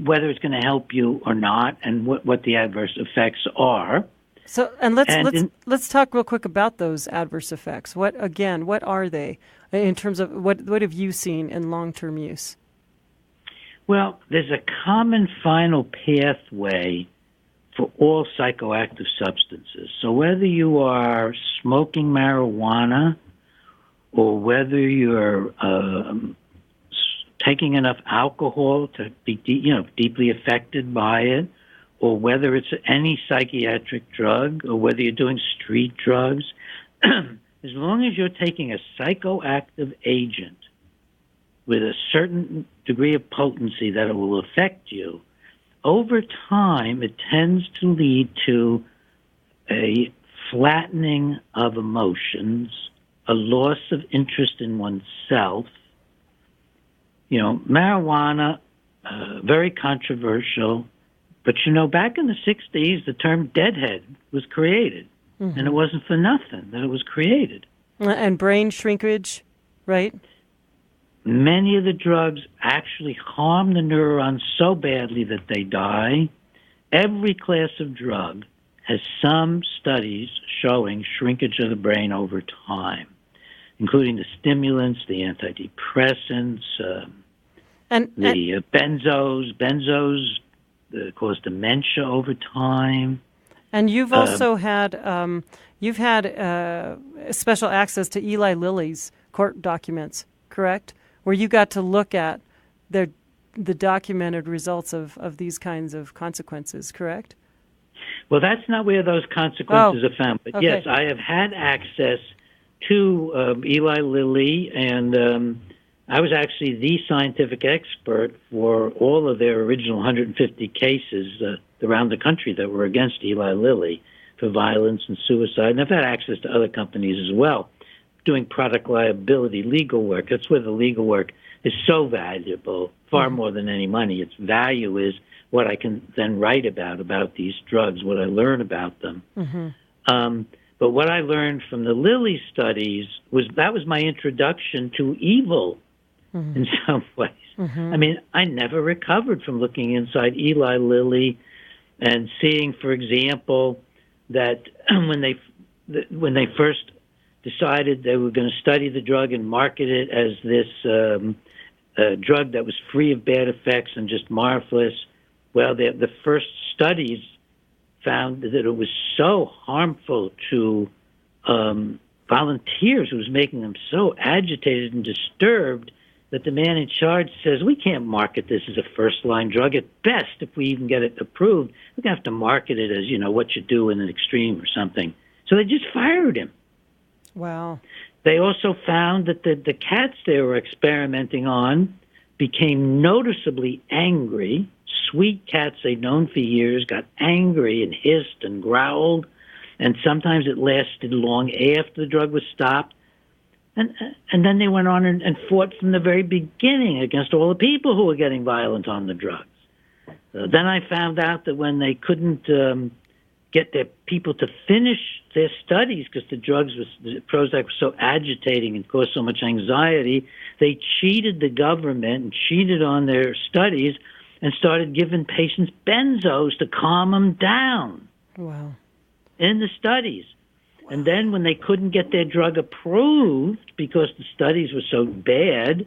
whether it's going to help you or not, and what the adverse effects are. So, and let's talk real quick about those adverse effects. What are they in terms of what have you seen in long-term use? Well, there's a common final pathway for all psychoactive substances. So whether you are smoking marijuana or whether you're taking enough alcohol to be deeply affected by it, or whether it's any psychiatric drug, or whether you're doing street drugs, as long as you're taking a psychoactive agent with a certain degree of potency that it will affect you, over time it tends to lead to a flattening of emotions, a loss of interest in oneself. Marijuana, very controversial. But, back in the 60s, the term deadhead was created. Mm-hmm. And it wasn't for nothing that it was created. And brain shrinkage, right? Many of the drugs actually harm the neurons so badly that they die. Every class of drug has some studies showing shrinkage of the brain over time, including the stimulants, the antidepressants, the benzos. Benzos cause dementia over time. And you've also had special access to Eli Lilly's court documents, correct? Where you got to look at the documented results of these kinds of consequences, correct? Well, that's not where those consequences are found. But okay. Yes, I have had access to Eli Lilly, and I was actually the scientific expert for all of their original 150 cases around the country that were against Eli Lilly for violence and suicide. And I've had access to other companies as well, doing product liability legal work. That's where the legal work is so valuable, far more than any money. Its value is what I can then write about these drugs, what I learn about them. Mm-hmm. But what I learned from the Lilly studies was my introduction to evil. Mm-hmm. In some ways. Mm-hmm. I mean, I never recovered from looking inside Eli Lilly and seeing, for example, that when they first decided they were going to study the drug and market it as this drug that was free of bad effects and just marvelous, well, the first studies found that it was so harmful to volunteers. It was making them so agitated and disturbed that the man in charge says, we can't market this as a first-line drug. At best, if we even get it approved, we're going to have to market it as, what you do in an extreme or something. So they just fired him. Wow. They also found that the cats they were experimenting on became noticeably angry. Sweet cats they'd known for years got angry and hissed and growled, and sometimes it lasted long after the drug was stopped. And then they went on and fought from the very beginning against all the people who were getting violent on the drugs. Then I found out that when they couldn't get their people to finish their studies because the Prozac was so agitating and caused so much anxiety, they cheated the government and cheated on their studies and started giving patients benzos to calm them down. Wow. In the studies. And then when they couldn't get their drug approved because the studies were so bad,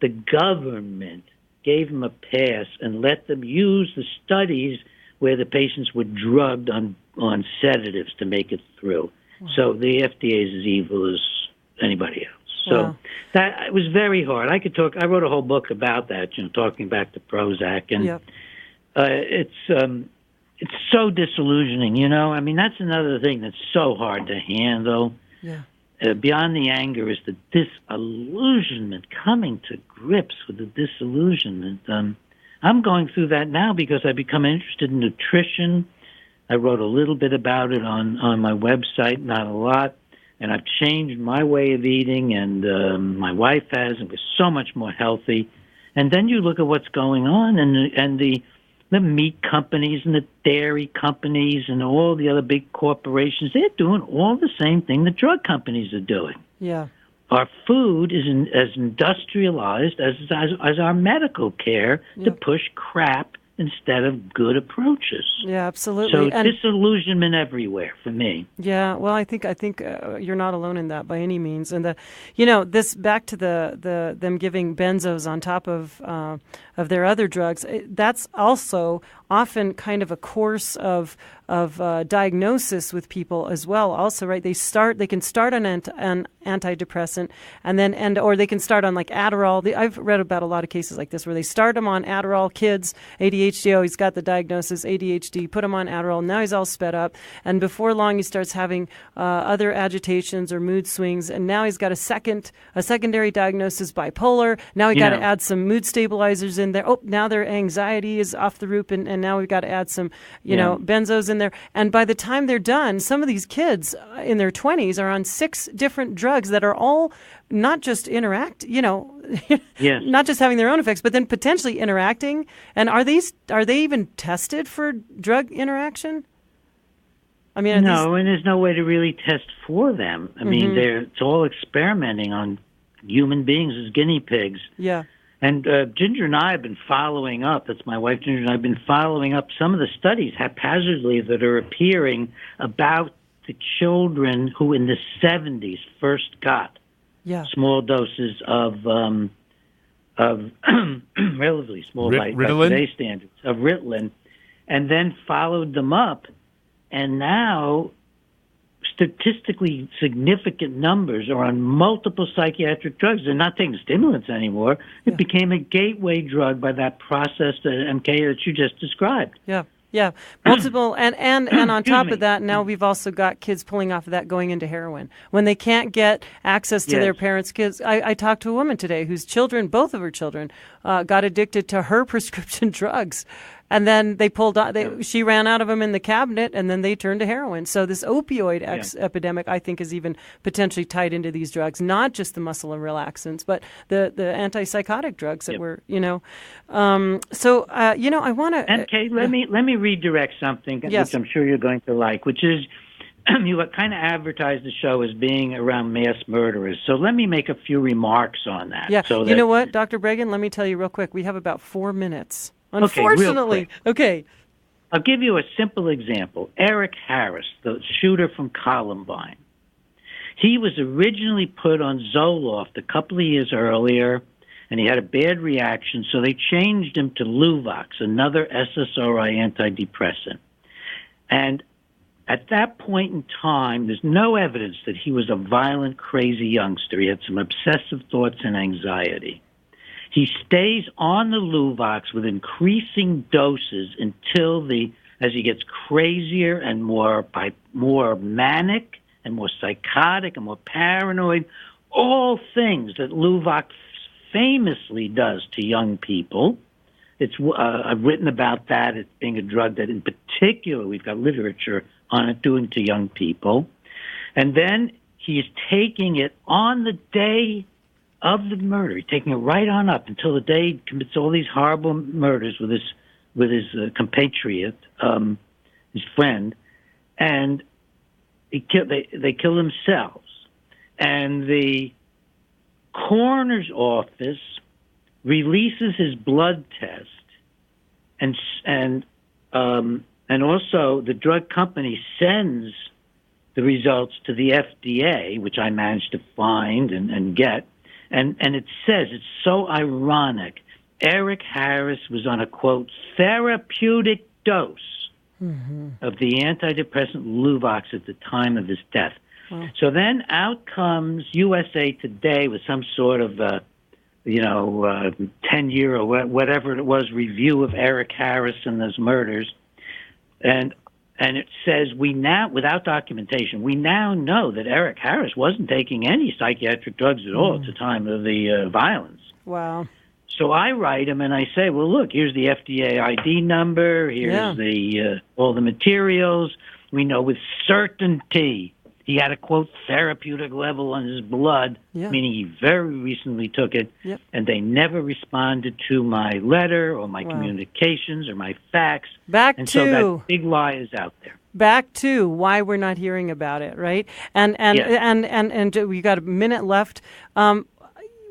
the government gave them a pass and let them use the studies where the patients were drugged on sedatives to make it through. Wow. So the FDA is as evil as anybody else. So that it was very hard. I wrote a whole book about that, talking back to Prozac. And It's so disillusioning, you know. I mean, that's another thing that's so hard to handle. Yeah. Beyond the anger is the disillusionment, coming to grips with the disillusionment. I'm going through that now because I've become interested in nutrition. I wrote a little bit about it on my website, not a lot, and I've changed my way of eating, and my wife has, and we're so much more healthy. And then you look at what's going on, and the meat companies and the dairy companies and all the other big corporations, they're doing all the same thing the drug companies are doing. Yeah. Our food is as industrialized as our medical care to push crap instead of good approaches. Yeah, absolutely. So disillusionment everywhere for me. Yeah, well, I think you're not alone in that by any means. And this back to the them giving benzos on top of their other drugs. That's also often kind of a course of diagnosis with people as well. Also, right? They can start on an antidepressant or they can start on like Adderall. I've read about a lot of cases like this where they start them on Adderall. Kids, ADHD. Oh, he's got the diagnosis ADHD. Put him on Adderall. Now he's all sped up, and before long he starts having other agitations or mood swings, and now he's got a secondary diagnosis, bipolar. Now we got to add some mood stabilizers in there. Oh, now their anxiety is off the roof, and now we've got to add some, benzos in there. And by the time they're done, some of these kids in their 20s are on 6 different drugs that are all not just not just having their own effects, but then potentially interacting. And are they even tested for drug interaction? I mean, no, and there's no way to really test for them. I mean, it's all experimenting on human beings as guinea pigs. Yeah. And Ginger and I have been following up, that's my wife Ginger and I have been following up some of the studies haphazardly that are appearing about the children who in the 70s first got small doses of relatively small by today's standards, of Ritalin, and then followed them up. And now statistically significant numbers are on multiple psychiatric drugs. They're not taking stimulants anymore. It became a gateway drug by that process, the MK that you just described. Yeah. Yeah, multiple, and on top of that, now we've also got kids pulling off of that going into heroin. When they can't get access to their parents' kids. I talked to a woman today whose children, both of her children, got addicted to her prescription drugs. And then they pulled out, she ran out of them in the cabinet, and then they turned to heroin. So this opioid epidemic, I think, is even potentially tied into these drugs, not just the muscle and relaxants, but the antipsychotic drugs that were, I want to... MK, let me redirect something, which I'm sure you're going to like, which is you kind of advertised the show as being around mass murderers. So let me make a few remarks on that. Yeah, so you know what, Dr. Breggin, let me tell you real quick. We have about 4 minutes. Unfortunately. Okay. I'll give you a simple example. Eric Harris, the shooter from Columbine. He was originally put on Zoloft a couple of years earlier, and he had a bad reaction, so they changed him to Luvox, another SSRI antidepressant. And at that point in time, there's no evidence that he was a violent, crazy youngster. He had some obsessive thoughts and anxiety. He stays on the Luvox with increasing doses until as he gets crazier and more manic and more psychotic and more paranoid, all things that Luvox famously does to young people. I've written about that as being a drug that in particular we've got literature on it doing to young people. And then he's taking it on the day of the murder. He's taking it right on up until the day he commits all these horrible murders with his compatriot, his friend, and they kill themselves. And the coroner's office releases his blood test, and also the drug company sends the results to the FDA, which I managed to find and get. And it says, it's so ironic, Eric Harris was on a, quote, therapeutic dose of the antidepressant Luvox at the time of his death. Wow. So then out comes USA Today with some sort of 10-year or whatever it was review of Eric Harris and those murders, and it says we now, without documentation, we now know that Eric Harris wasn't taking any psychiatric drugs at all at the time of the violence. Wow. So I write him and I say, well, look, here's the FDA ID number, here's the all the materials. We know with certainty he had a, quote, therapeutic level on his blood, meaning he very recently took it, and they never responded to my letter or my communications or my fax. So that big lie is out there. Back to why we're not hearing about it, right? And we got a minute left.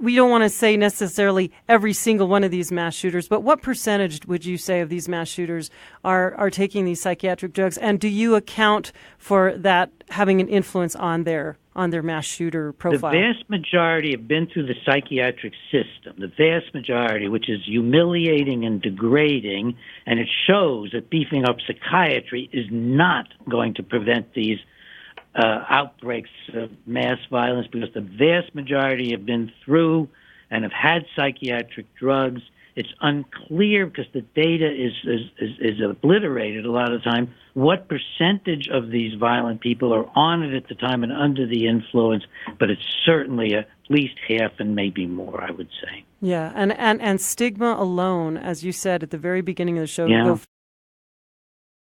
We don't want to say necessarily every single one of these mass shooters, but what percentage would you say of these mass shooters are taking these psychiatric drugs? And do you account for that having an influence on their mass shooter profile? The vast majority have been through the psychiatric system, the vast majority, which is humiliating and degrading, and it shows that beefing up psychiatry is not going to prevent these outbreaks of mass violence, because the vast majority have been through and have had psychiatric drugs. It's unclear, because the data is obliterated a lot of the time, what percentage of these violent people are on it at the time and under the influence, but it's certainly at least half and maybe more, I would say. Yeah, and stigma alone, as you said at the very beginning of the show,